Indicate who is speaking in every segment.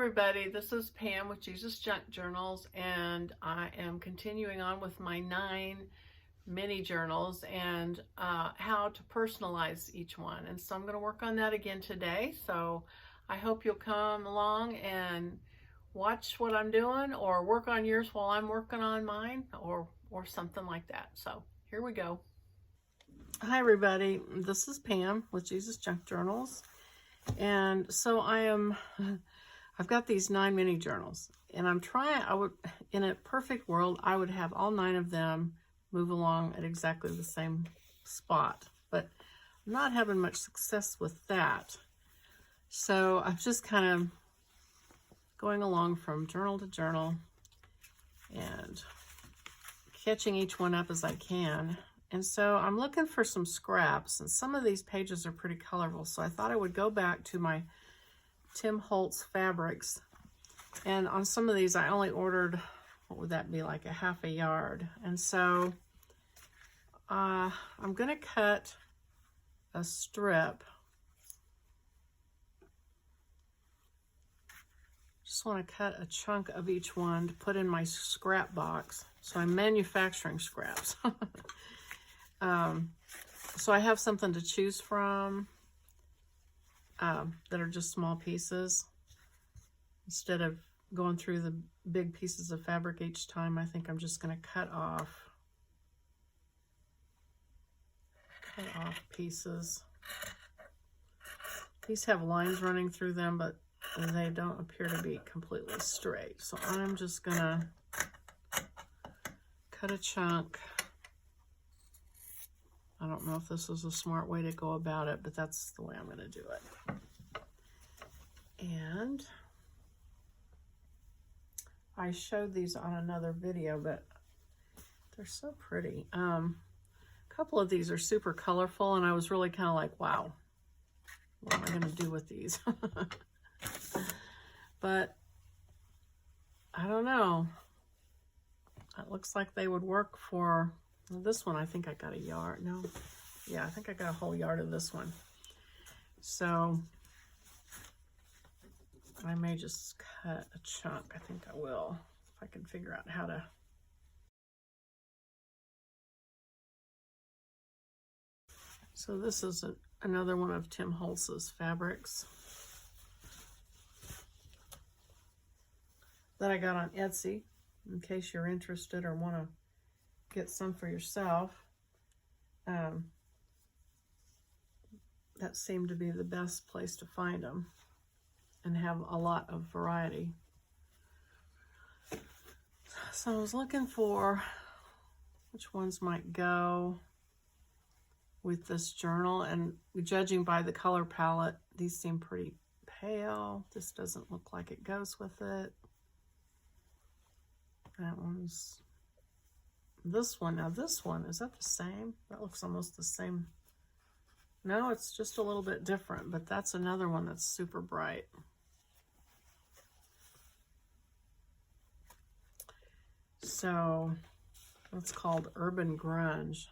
Speaker 1: everybody, this is Pam with Jesus Junk Journals, and I am continuing on with my 9 mini journals and how to personalize each one. And so I'm going to work on that again today. So I hope you'll come along and watch what I'm doing, or work on yours while I'm working on mine, or something like that. So here we go. Hi everybody, this is Pam with Jesus Junk Journals. And so I've got these 9 mini journals, and I'm trying, in a perfect world, I would have all 9 of them move along at exactly the same spot, but I'm not having much success with that. So I'm just kind of going along from journal to journal and catching each one up as I can. And so I'm looking for some scraps, and some of these pages are pretty colorful, so I thought I would go back to my Tim Holtz fabrics. And on some of these I only ordered, what would that be, like a half a yard. And so I'm gonna cut a strip. Just want to cut a chunk of each one to put in my scrap box. So I'm manufacturing scraps. So I have something to choose from that are just small pieces. Instead of going through the big pieces of fabric each time, I think I'm just going to cut off pieces. These have lines running through them, but they don't appear to be completely straight. So I'm just going to cut a chunk. I don't know if this is a smart way to go about it, but that's the way I'm going to do it. And I showed these on another video, but they're so pretty. A couple of these are super colorful, and I was really kind of like, wow, what am I going to do with these? But I don't know. It looks like they would work for this one. I think I got a yard. No, yeah, I think I got a whole yard of this one. So I may just cut a chunk. I think I will, if I can figure out how to. So this is another one of Tim Holtz's fabrics that I got on Etsy, in case you're interested or want to get some for yourself. That seemed to be the best place to find them and have a lot of variety. So I was looking for which ones might go with this journal, and judging by the color palette, these seem pretty pale. This doesn't look like it goes with it. That one's, this one, now this one, is that the same? That looks almost the same. No, it's just a little bit different, but that's another one that's super bright. So that's called Urban Grunge.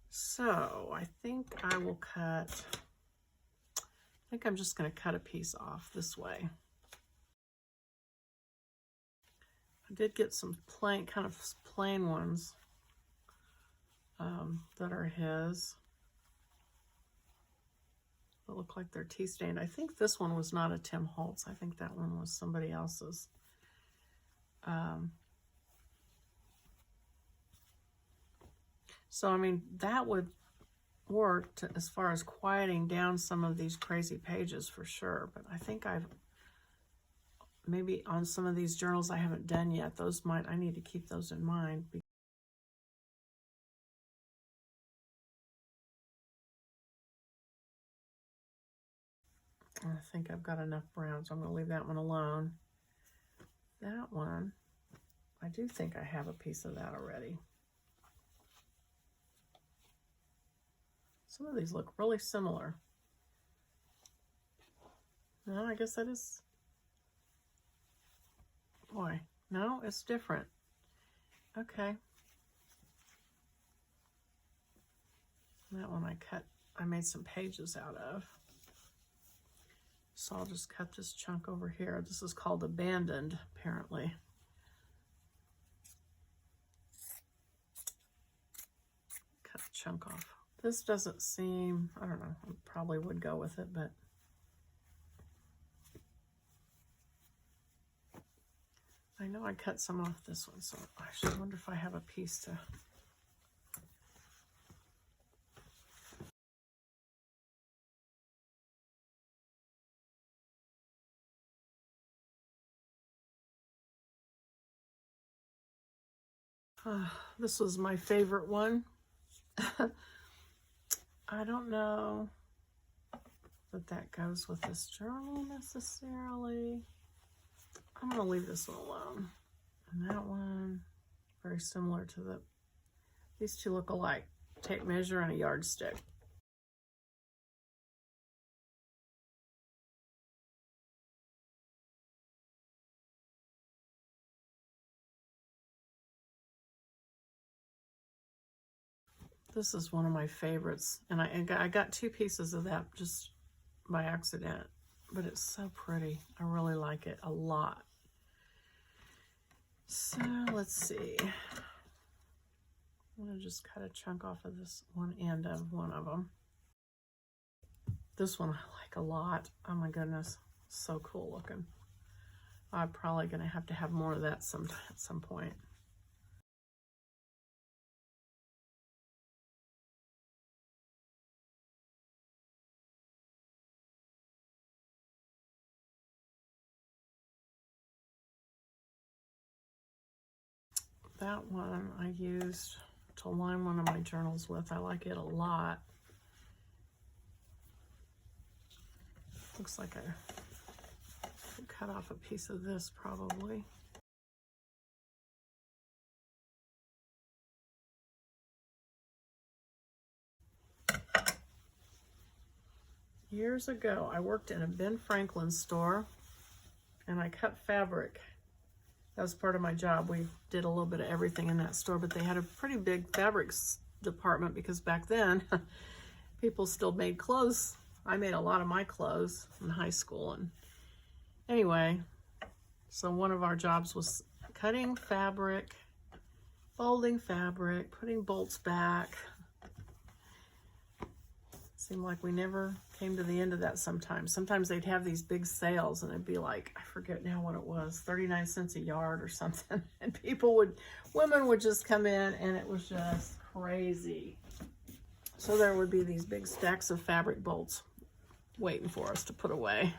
Speaker 1: So I think I will cut, I think I'm just going to cut a piece off this way. I did get some plain, kind of plain ones that are his. That look like they're tea stained. I think this one was not a Tim Holtz. I think that one was somebody else's. So I mean, that would work as far as quieting down some of these crazy pages for sure. But I think maybe on some of these journals I haven't done yet, I need to keep those in mind. I think I've got enough brown, so I'm going to leave that one alone. That one, I do think I have a piece of that already. Some of these look really similar. No, I guess that is, boy, no, it's different. Okay. That one I made some pages out of. So I'll just cut this chunk over here. This is called abandoned, apparently. Cut a chunk off. This doesn't seem, I don't know, I probably would go with it, but I know I cut some off this one, so I actually wonder if I have a piece to... This was my favorite one. I don't know that that goes with this journal necessarily. I'm going to leave this one alone. And that one, very similar to the, these two look alike. Tape measure and a yardstick. This is one of my favorites, and I got two pieces of that just by accident, but it's so pretty. I really like it a lot. So let's see. I'm gonna just cut a chunk off of this one end of one of them. This one I like a lot. Oh my goodness, so cool looking. I'm probably gonna have to have more of that at some point. That one I used to line one of my journals with. I like it a lot. Looks like I could cut off a piece of this probably. Years ago, I worked in a Ben Franklin store and I cut fabric. That was part of my job. We did a little bit of everything in that store, but they had a pretty big fabrics department because back then people still made clothes. I made a lot of my clothes in high school. And anyway, so one of our jobs was cutting fabric, folding fabric, putting bolts back. Seemed like we never came to the end of that sometimes. Sometimes they'd have these big sales and it'd be like, I forget now what it was, 39 cents a yard or something. And women would just come in and it was just crazy. So there would be these big stacks of fabric bolts waiting for us to put away.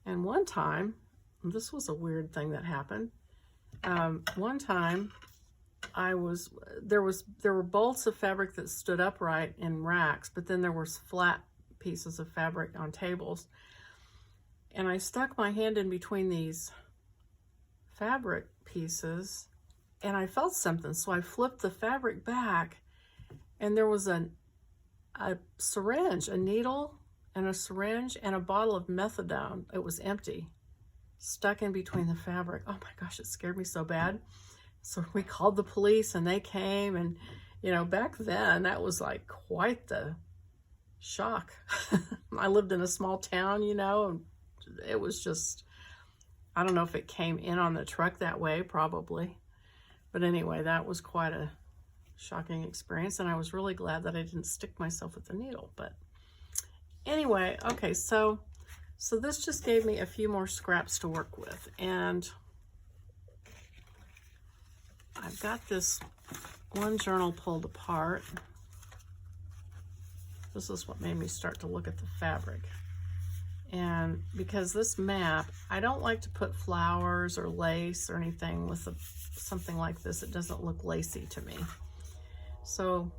Speaker 1: And one time, this was a weird thing that happened. One time, there were bolts of fabric that stood upright in racks, but then there was flat pieces of fabric on tables. And I stuck my hand in between these fabric pieces and I felt something. So I flipped the fabric back and there was a syringe, a needle and a syringe and a bottle of methadone. It was empty, stuck in between the fabric. Oh my gosh, it scared me so bad. So we called the police and they came, and you know, back then that was like quite the shock. I lived in a small town, you know, and it was just, I don't know if it came in on the truck that way, probably. But anyway, that was quite a shocking experience, and I was really glad that I didn't stick myself with the needle. But anyway, okay, so this just gave me a few more scraps to work with, and I've got this one journal pulled apart. This is what made me start to look at the fabric. And because this map, I don't like to put flowers or lace or anything with something like this. It doesn't look lacy to me. So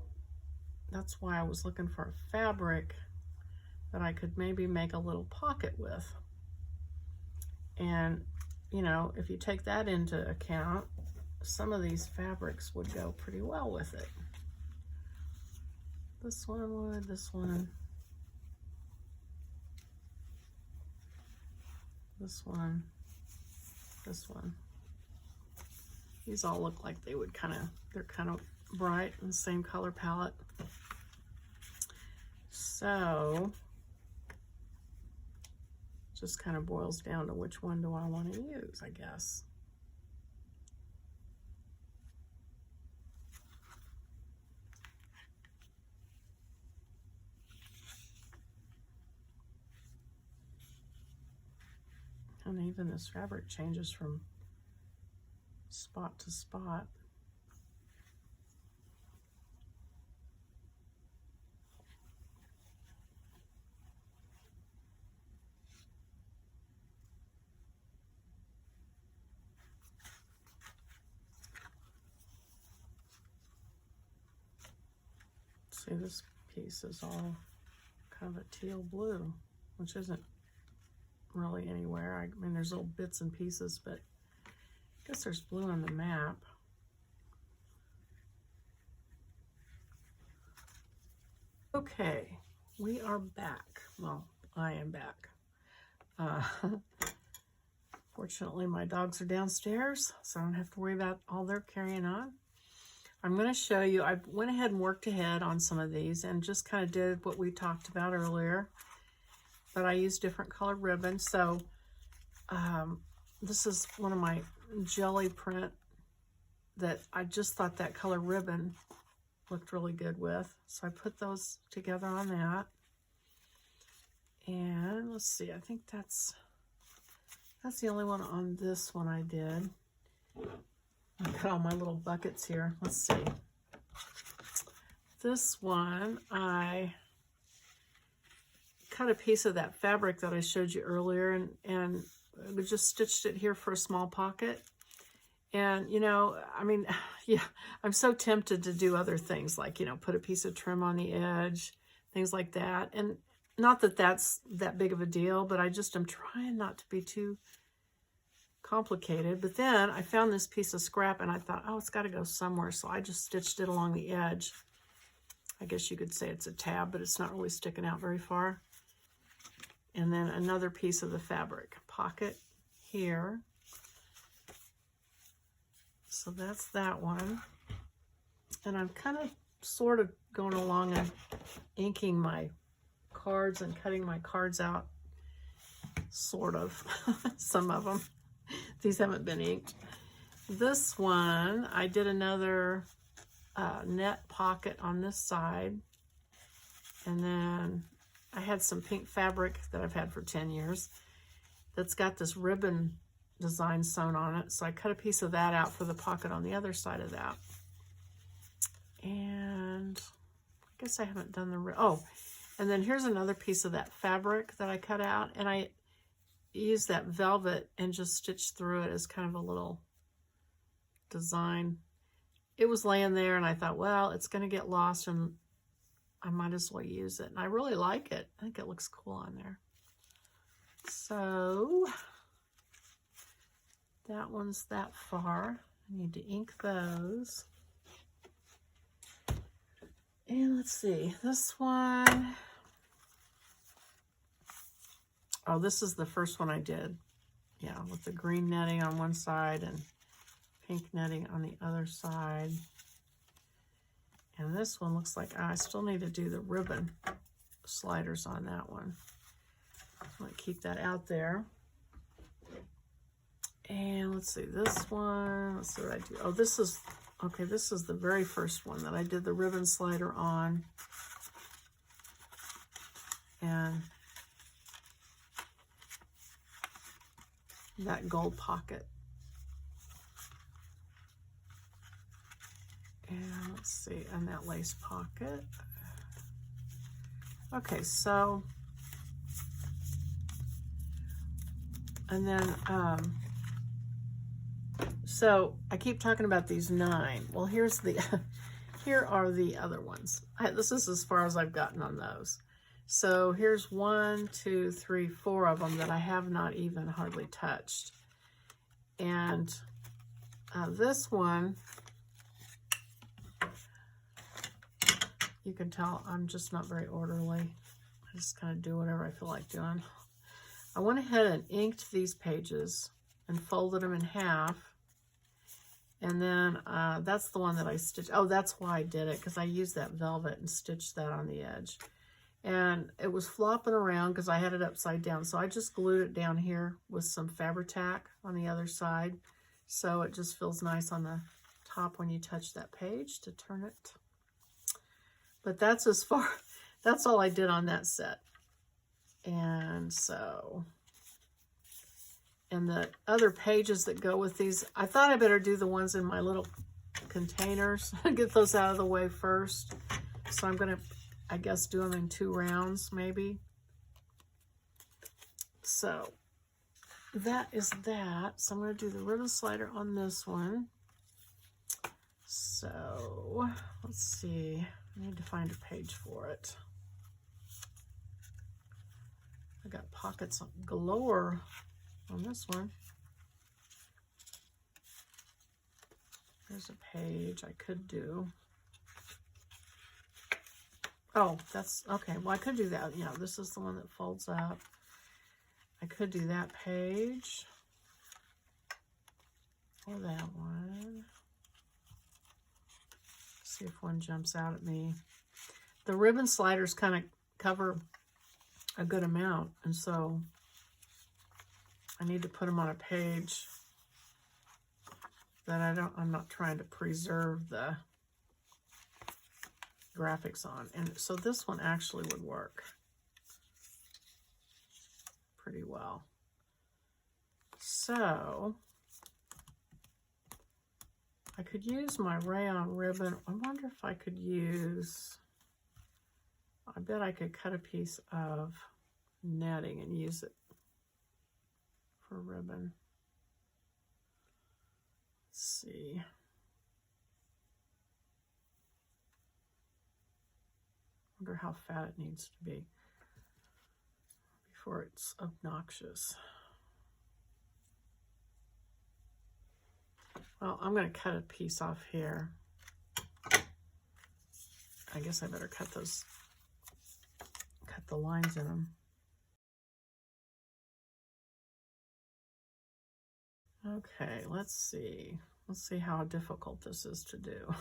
Speaker 1: that's why I was looking for a fabric that I could maybe make a little pocket with. And, you know, if you take that into account, some of these fabrics would go pretty well with it. This one would, this one, this one, this one. These all look like they would they're kind of bright in the same color palette. So just kind of boils down to which one do I want to use, I guess. And even this fabric changes from spot to spot. See, this piece is all kind of a teal blue, which isn't really anywhere. I mean, there's little bits and pieces, but I guess there's blue on the map. Okay, we are back. Well, I am back. Fortunately, my dogs are downstairs, so I don't have to worry about all their carrying on. I'm going to show you, I went ahead and worked ahead on some of these and just kind of did what we talked about earlier, but I used different colored ribbons. So this is one of my jelly print that I just thought that color ribbon looked really good with. So I put those together on that. And let's see, I think that's the only one on this one I did. I've got all my little buckets here. Let's see. This one, I cut a piece of that fabric that I showed you earlier and we just stitched it here for a small pocket. And, you know, I mean, yeah, I'm so tempted to do other things like, you know, put a piece of trim on the edge, things like that. And not that that's that big of a deal, but I just am trying not to be too complicated. But then I found this piece of scrap and I thought, oh, it's got to go somewhere. So I just stitched it along the edge. I guess you could say it's a tab, but it's not really sticking out very far. And then another piece of the fabric pocket here. So that's that one. And I'm kind of sort of going along and inking my cards and cutting my cards out, sort of. Some of them. These haven't been inked. This one, I did another net pocket on this side. And then I had some pink fabric that I've had for 10 years that's got this ribbon design sewn on it. So I cut a piece of that out for the pocket on the other side of that. And I guess I haven't done the, oh, and then here's another piece of that fabric that I cut out. And I used that velvet and just stitched through it as kind of a little design. It was laying there and I thought, well, it's going to get lost and I might as well use it. And I really like it. I think it looks cool on there. So that one's that far. I need to ink those. And let's see, this one. Oh, this is the first one I did. Yeah, with the green netting on one side and pink netting on the other side. And this one looks like I still need to do the ribbon sliders on that one. I'm going to keep that out there. And let's see, this one, let's see what I do. Oh, this is, okay, this is the very first one that I did the ribbon slider on. And that gold pocket. And let's see, and that lace pocket. Okay, so, and then, so I keep talking about these 9. Well, here's the, here are the other ones. This is as far as I've gotten on those. So here's 1, 2, 3, 4 of them that I have not even hardly touched. And this one, you can tell I'm just not very orderly. I just kind of do whatever I feel like doing. I went ahead and inked these pages and folded them in half. And then that's the one that I stitched. Oh, that's why I did it, because I used that velvet and stitched that on the edge. and it was flopping around because I had it upside down. So I just glued it down here with some Fabri-Tac on the other side. So it just feels nice on the top when you touch that page to turn it. But that's that's all I did on that set. And so, and the other pages that go with these, I thought I better do the ones in my little containers, get those out of the way first. So I'm gonna, I guess, do them in 2 rounds maybe. So that is that. So I'm gonna do the ribbon slider on this one. So let's see, I need to find a page for it. I got pockets galore on this one. There's a page I could do. Oh, that's okay. Well, I could do that. Yeah, this is the one that folds up. I could do that page or that one. See if one jumps out at me. The ribbon sliders kind of cover a good amount, and so I need to put them on a page that I'm not trying to preserve the graphics on. And so this one actually would work pretty well. So I could use my rayon ribbon. I wonder if I could use, I bet I could cut a piece of netting and use it for ribbon. Let's see. Wonder how fat it needs to be before it's obnoxious. Well, I'm going to cut a piece off here. I guess I better cut the lines in them. Okay, let's see. Let's see how difficult this is to do.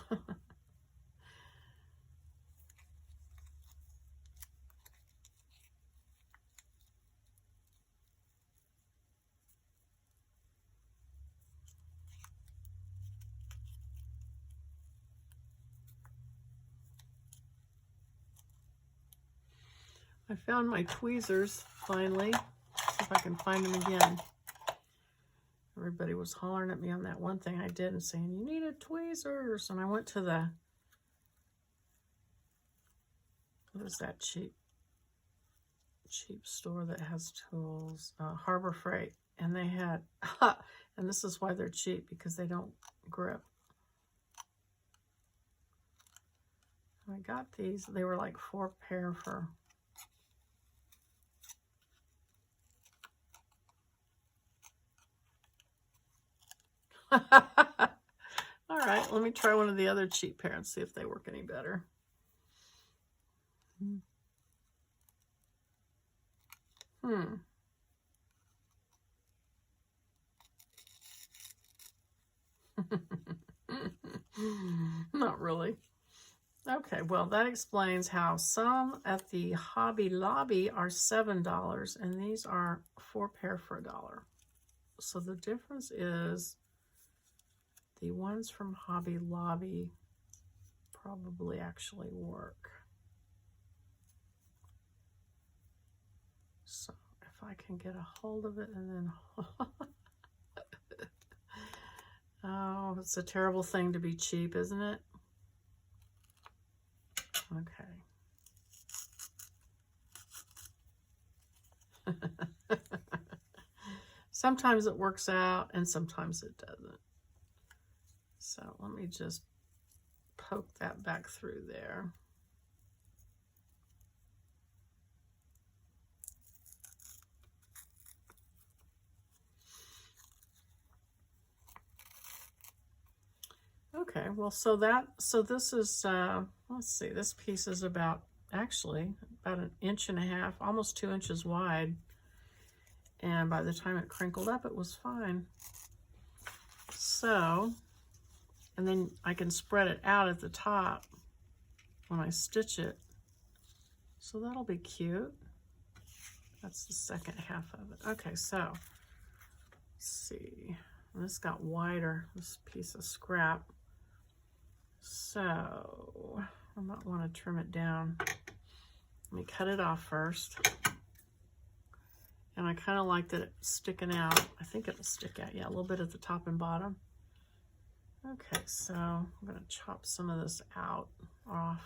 Speaker 1: I found my tweezers finally. See if I can find them again. Everybody was hollering at me on that one thing I did and saying, you needed tweezers. And I went to the, what is that cheap store that has tools? Harbor Freight. And they had, and this is why they're cheap, because they don't grip. I got these. They were like 4 pair for all right, let me try one of the other cheap pair and see if they work any better. Not really. Okay, well, that explains how some at the Hobby Lobby are $7 and these are 4 pair for $1. So the difference is the ones from Hobby Lobby probably actually work. So if I can get a hold of it and then oh, it's a terrible thing to be cheap, isn't it? Okay. Sometimes it works out and sometimes it doesn't. So let me just poke that back through there. Okay, well, so this is, let's see, this piece is actually about 1.5 inches, almost 2 inches wide. And by the time it crinkled up, it was fine. So, and then I can spread it out at the top when I stitch it. So that'll be cute. That's the second half of it. Okay, so let's see. This got wider, this piece of scrap. So I might want to trim it down. Let me cut it off first. And I kind of like that it's sticking out. I think it'll stick out, yeah, a little bit at the top and bottom. Okay, so I'm going to chop some of this out, off.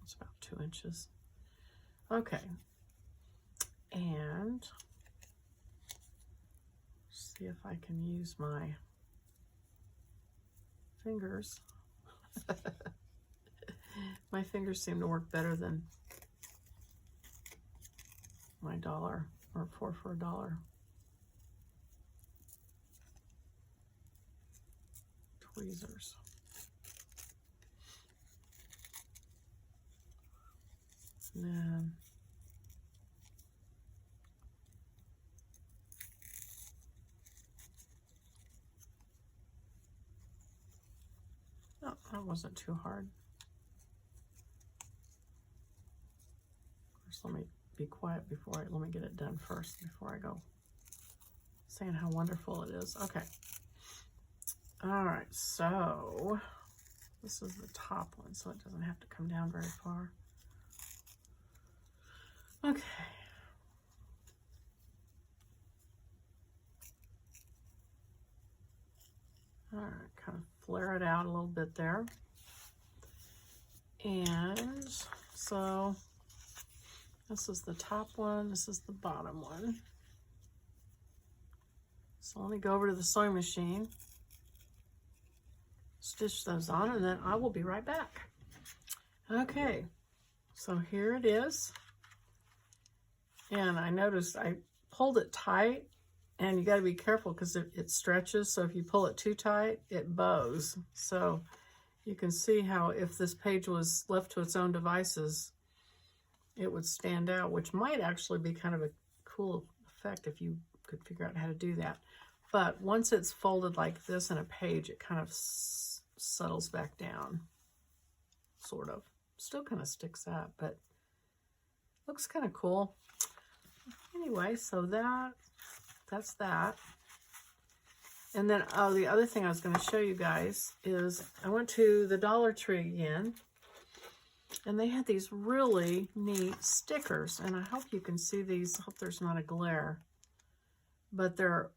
Speaker 1: It's about 2 inches. Okay, and see if I can use my fingers. My fingers seem to work better than my dollar, or 4 for $1 tweezers. And then oh, that wasn't too hard. First, let me be quiet before let me get it done first before I go saying how wonderful it is. Okay. All right, so this is the top one, so it doesn't have to come down very far. Okay. All right, kind of flare it out a little bit there. And so this is the top one, this is the bottom one. So let me go over to the sewing machine, stitch those on, and then I will be right back. Okay, so here it is. And I noticed I pulled it tight, and you got to be careful because it stretches. So if you pull it too tight, it bows. So you can see how if this page was left to its own devices, it would stand out, which might actually be kind of a cool effect if you could figure out how to do that. But once it's folded like this in a page, it kind of settles back down, sort of. Still kind of sticks up, but looks kind of cool. Anyway, so that's that. And then, oh, the other thing I was going to show you guys is I went to the Dollar Tree again, and they had these really neat stickers. And I hope you can see these. I hope there's not a glare. But they're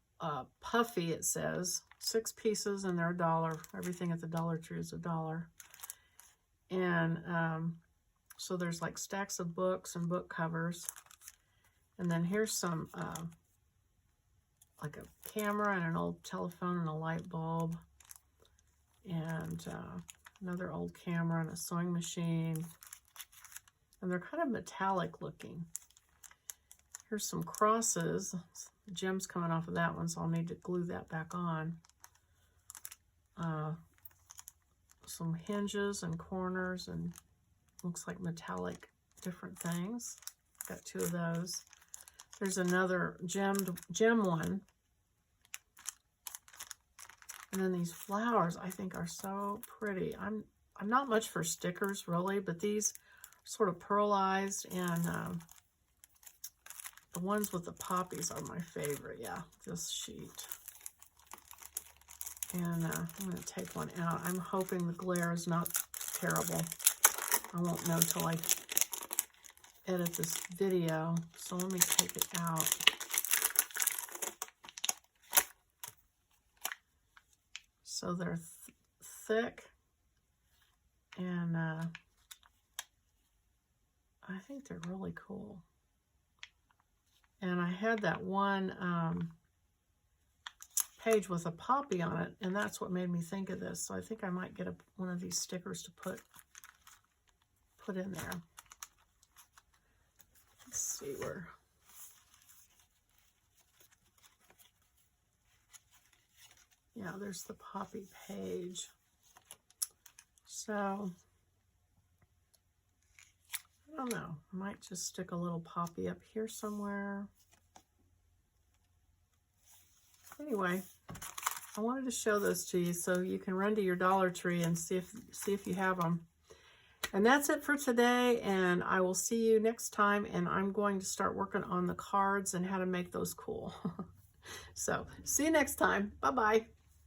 Speaker 1: puffy, it says. 6 pieces, and they're $1. Everything at the Dollar Tree is $1. And so there's like stacks of books and book covers. And then here's some, like a camera and an old telephone and a light bulb. And another old camera and a sewing machine. And they're kind of metallic looking. Here's some crosses. Gem's coming off of that one, so I'll need to glue that back on. Some hinges and corners and looks like metallic different things. Got 2 of those. There's another gem one. And then these flowers I think are so pretty. I'm not much for stickers really, but these sort of pearlized, and the ones with the poppies are my favorite. Yeah, this sheet. And I'm going to take one out. I'm hoping the glare is not terrible. I won't know till I edit this video. So let me take it out. So they're thick, and I think they're really cool. And I had that one page with a poppy on it, and that's what made me think of this. So I think I might get one of these stickers to put in there. Let's see where. Yeah, there's the poppy page. So I don't know. I might just stick a little poppy up here somewhere. Anyway, I wanted to show those to you so you can run to your Dollar Tree and see if you have them. And that's it for today, and I will see you next time, and I'm going to start working on the cards and how to make those cool. So, see you next time. Bye-bye.